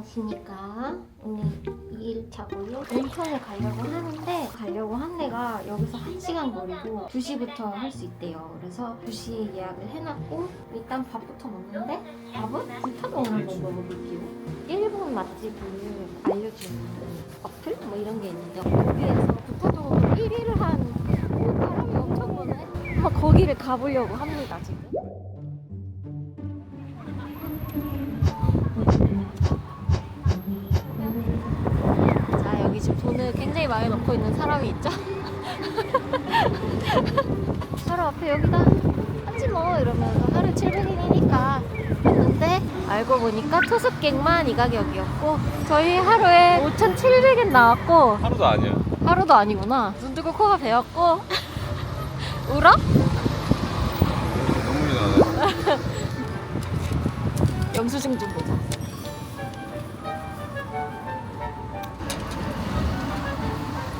안녕하십니까. 오늘 2일차고요. 인천에 가려고 한 데가 여기서 1시간 거리고 2시부터 할 수 있대요. 그래서 2시에 예약을 해놨고 일단 밥부터 먹는데 밥은 불타동을 한번 먹어볼게요. 일본 맛집을 알려주는 어플? 뭐 이런 게 있는데 거기에서 불타동으로 1위를 한 바람이 엄청 부네. 한번 거기를 가보려고 합니다 지금. 자, 여기 지금 돈을 굉장히 많이 넣고 있는 사람이 있죠? 바로 앞에 여기다 하지 뭐 이러면서 하루 700엔이니까 했는데 알고 보니까 투숙객만 이 가격이었고 저희 하루에 5,700엔 나왔고 하루도 아니야. 하루도 아니구나. 눈 뜨고 코가 베었고 울어? 눈물이 나네. 영수증 좀 보자.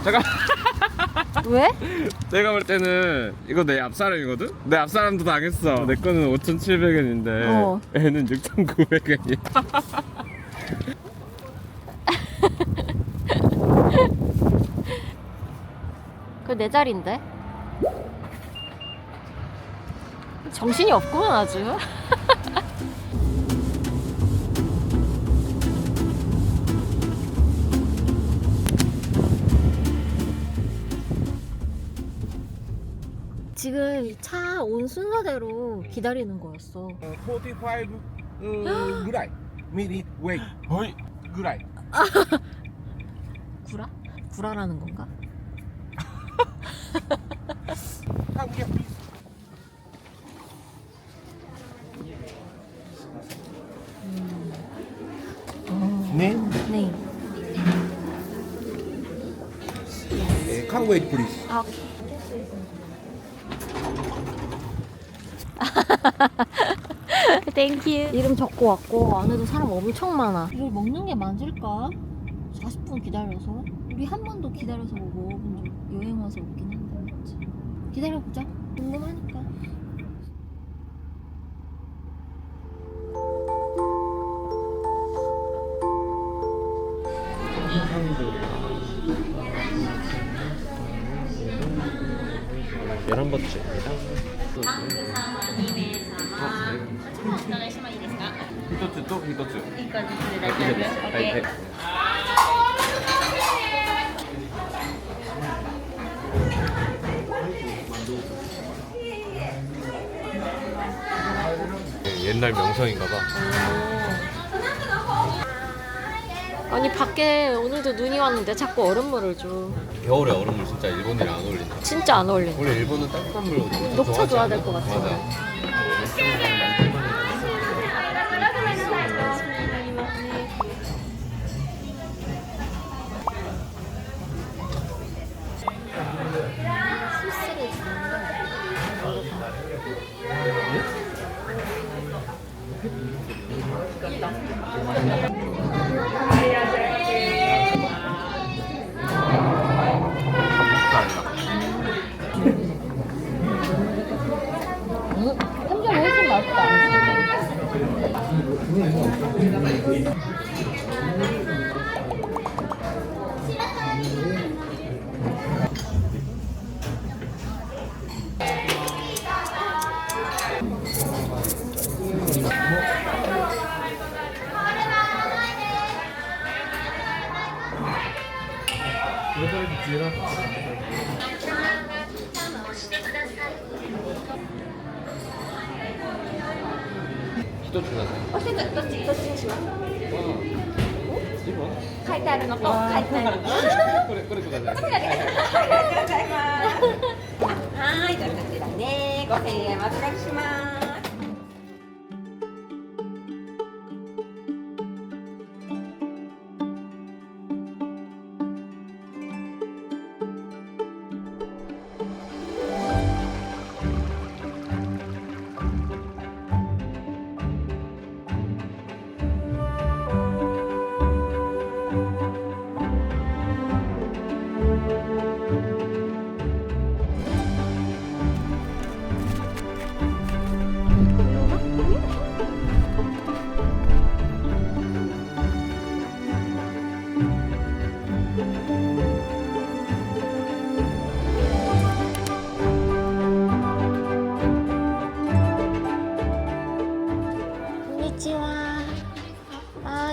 잠깐. 왜? 내가 볼 때는 이거 내 앞사람이거든? 내 앞사람도 당했어. 내 거는 5,700엔인데 얘는 6,900엔이야. 그거 내 자리인데? 정신이 없구만 아주. 지금 차 온 순서대로 기다리는 거였어. 45 ぐらい minute wait 어이. ぐらい 구라? 구라라는 건가? 한국에 please 네? 네. Can't wait please 아, 땡큐. 이름 적고 왔고 안에도 사람 엄청 많아. 이걸 먹는 게 맞을까? 40분 기다려서? 우리 한 번도 기다려서 뭐 먹어본 적 여행 와서 없긴 한데 맞지? 기다려보자. 궁금하니까. 열한 번째입니다. 히토츠 또 히토츠. 네. 옛날 명성인가봐. 아니 밖에 오늘도 눈이 왔는데 자꾸 얼음물을 줘. 겨울에 얼음물 진짜 일본이랑 안 어울린다. 진짜 안 어울린다. 원래 일본은 따뜻한 물로 엄청 녹차 좋아하지 줘야 않아? 될 것 같아. 맞아. 소스를 주는데 삼겹이 훨씬 맛있다. 히토츠 나네. 書いてあるのと書いてあるの。これください。ありがとうございます。はい、じゃあこちらね、5000円お預かりします。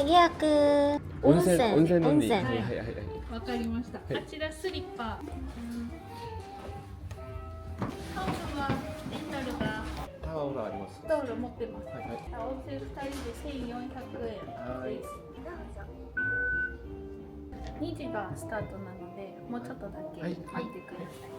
예약 끝. 온센. 温泉飲んでいい？ 온센. はいはいはい。わかりました。あちらスリッパ。タオルはレンタルがタオルあります。タオル持ってます。はいはい。合わせ2人で1400円はいです。2時がスタートなので、もうちょっとだけはい待ってください。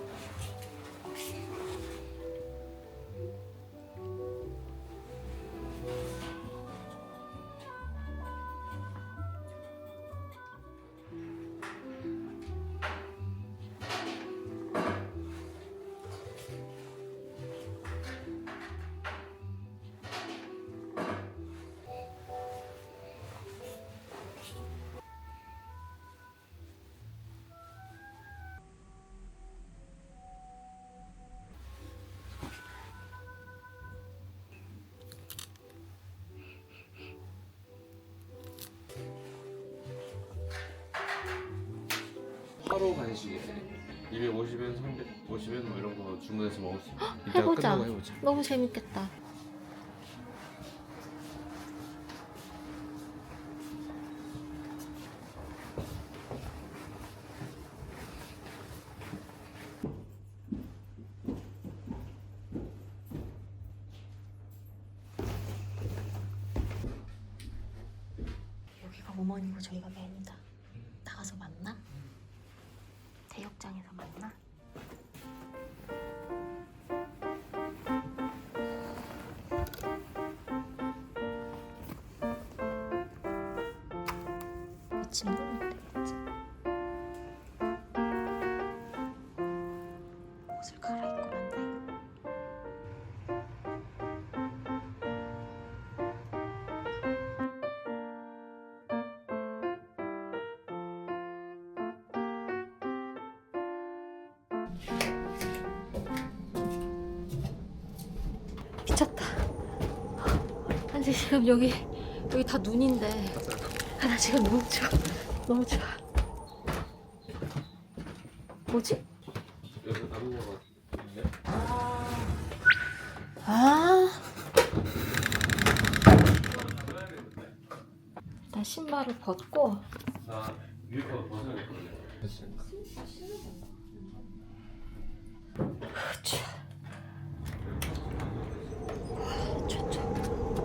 하루 간식에 250엔, 350엔 뭐 이런 거 주문해서 먹을 수 있어. 이따가 해보자. 끝나고 해보자. 너무 재밌겠다. 여기가 어머니고 저희가 맨이다. 나가서 만나? 대역장에서 만나? 짐 놓으면 되겠지. 옷을 갈아입고 만나요. 미쳤다. 아니 지금 여기 다 눈인데 나 지금 너무 추워. 너무 추워. 뭐지? 여기 나무가 있네. 아. 일단 신발을 벗고 나 위에 거 벗어야겠거든. 됐으니까. 추워.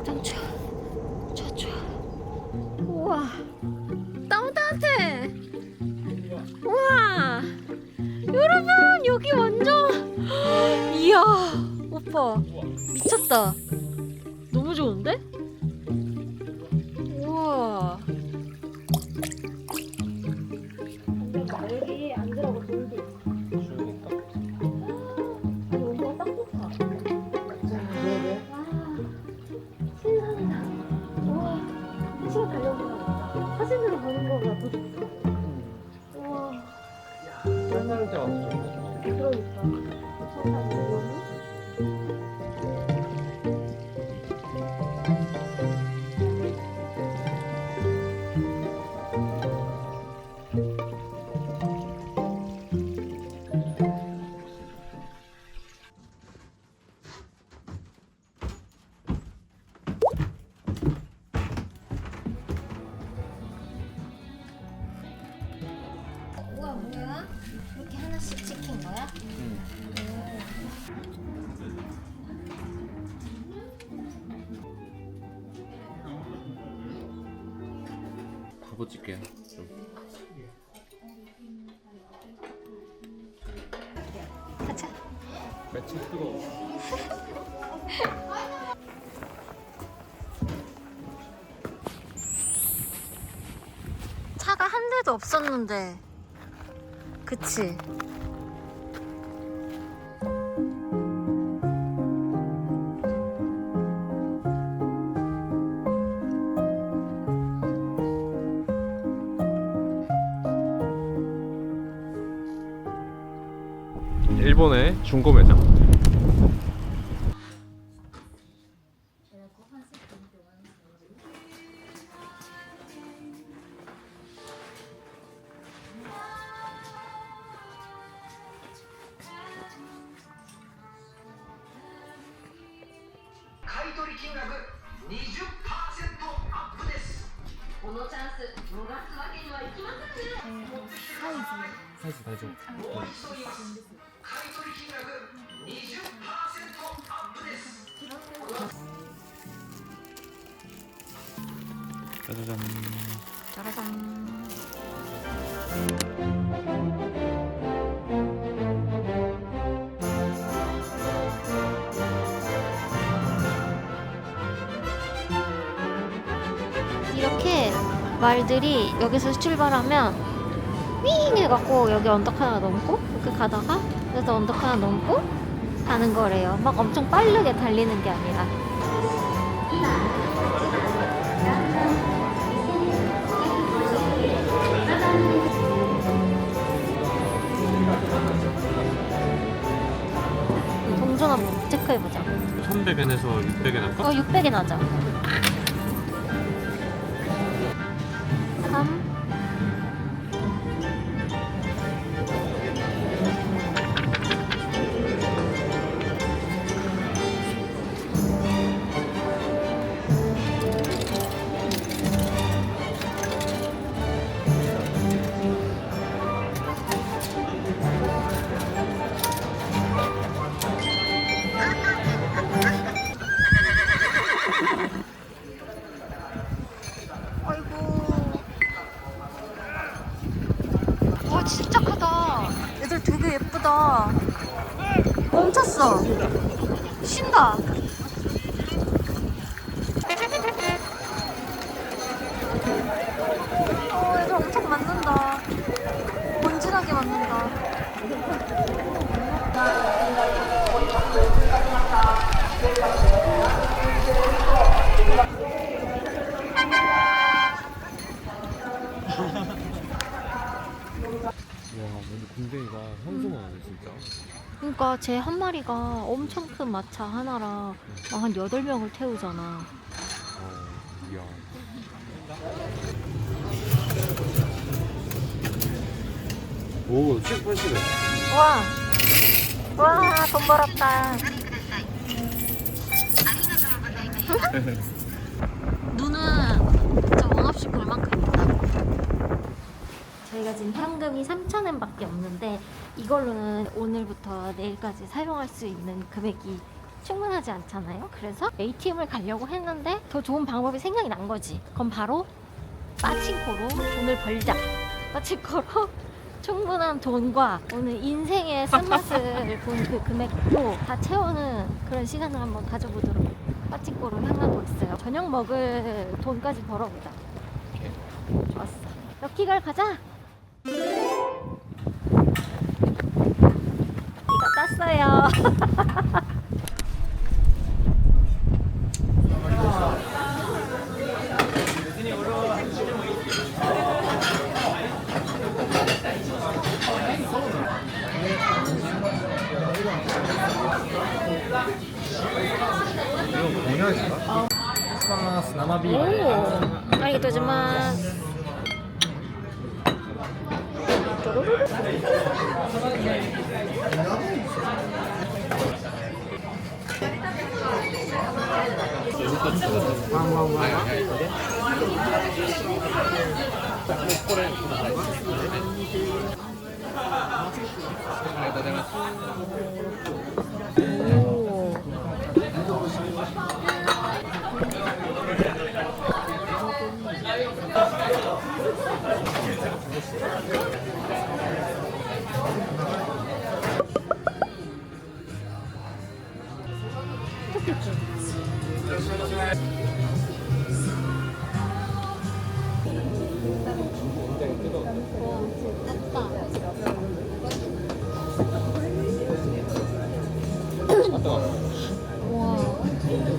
짱 추워. 추워. 우와. 너무 따뜻해. 우와. 여러분 여기 완전 이야 오빠 미쳤다. 너무 좋은데? 우와. 여기 앉으라고 돌도 있어. 추우니까. 아니 온도가 딱 좋다. 신선하다. 우와, 한 시간 달려보나 보다. 사진으로 보는 거보다 더 좋다. 우와, 옛날에 와서 좀 그러니까. 미쳤다, 지금. 우와, 뭐야? 이렇게 하나씩 시킨 거야? 바보 찍게요. 좀. 가자. 매칭 뜨거워. 차가 한 대도 없었는데. 그치? 일본의 중고 매장. 사이즈 다죠. 짜자잔. 짜라잔. 이렇게 말들이 여기서 출발하면 윙 해갖고 여기 언덕 하나 넘고 이렇게 가다가 그래서 언덕 하나 넘고 가는 거래요. 막 엄청 빠르게 달리는 게 아니라. 동전 한번 체크해보자. 300엔에서 600엔 할까? 600엔 하자. 3. 와 진짜 크다. 얘들 되게 예쁘다. 멈췄어. 쉰다. 얘들 엄청 맞는다. 건진하게 맞는다. 와, 근데 군대가 형성하네 진짜. 그러니까 쟤 한 마리가 엄청 큰 마차 하나랑 한 8명을 태우잖아. 이야. 오, 780엔. 와, 돈 벌었다. 눈은 진짜 원 없이 볼 만큼입니다. 저희가 지금 현금이 3,000엔밖에 없는데 이걸로는 오늘부터 내일까지 사용할 수 있는 금액이 충분하지 않잖아요. 그래서 ATM을 가려고 했는데 더 좋은 방법이 생각이 난 거지. 그럼 바로 빠칭코로 돈을 벌자. 빠칭코로 충분한 돈과 오늘 인생의 쓴맛을 본 그 금액도 다 채우는 그런 시간을 한번 가져보도록 빠칭코로 향하고 있어요. 저녁 먹을 돈까지 벌어보자. 좋았어. 럭키걸 가자. 이거 땄어요. 오, 아리가토지마스. 와,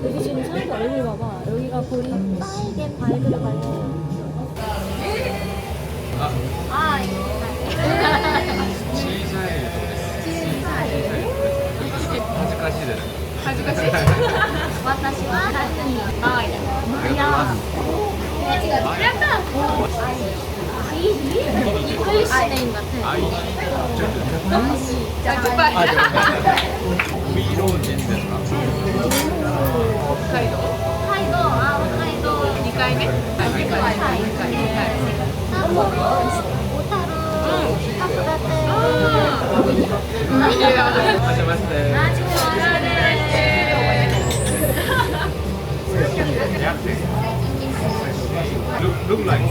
여기 지금 사람들 얼굴 봐봐. 여기가 볼이 빨개 밝을까요? 아, 이거. 와타시와 야. 이글리시 네임 같아. 홋카이도. 아, 홋카이도. 2回目? 2回。Look like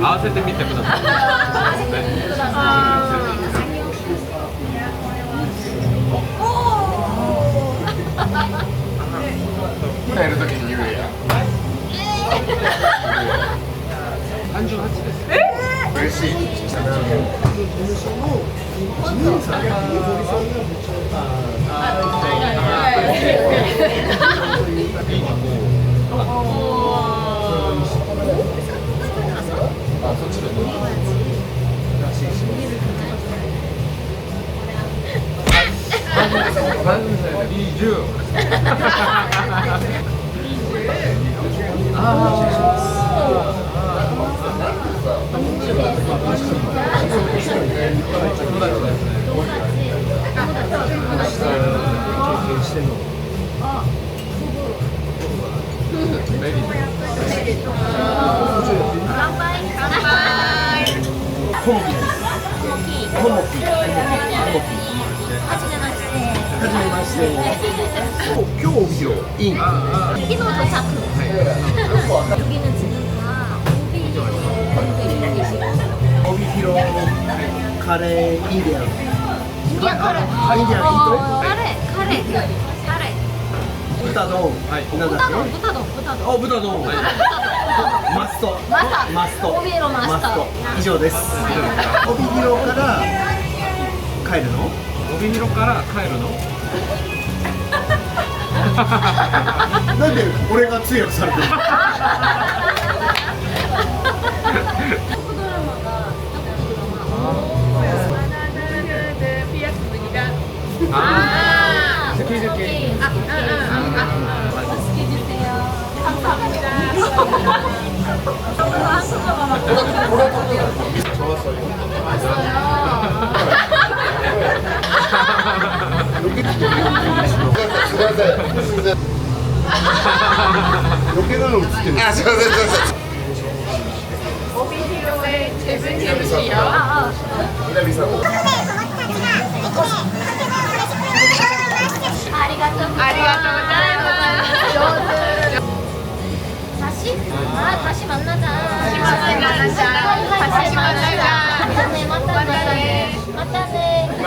合わせてみてください。帰るときに言うや。38です。嬉しい。今日帯広イン 여기는 지금 다帯広カレーインディアン 인디안 카레. 인디안 카레. 豚丼なんだっけ 부타동. 豚丼マストマスト帯広マスト以上です帯広から帰るの帯広から帰るの？なんで俺が通訳されてるの아, 스키. 여기는 없지. 아, 저. 오비히로의 제주시요. 다시 만나자. 맞다네.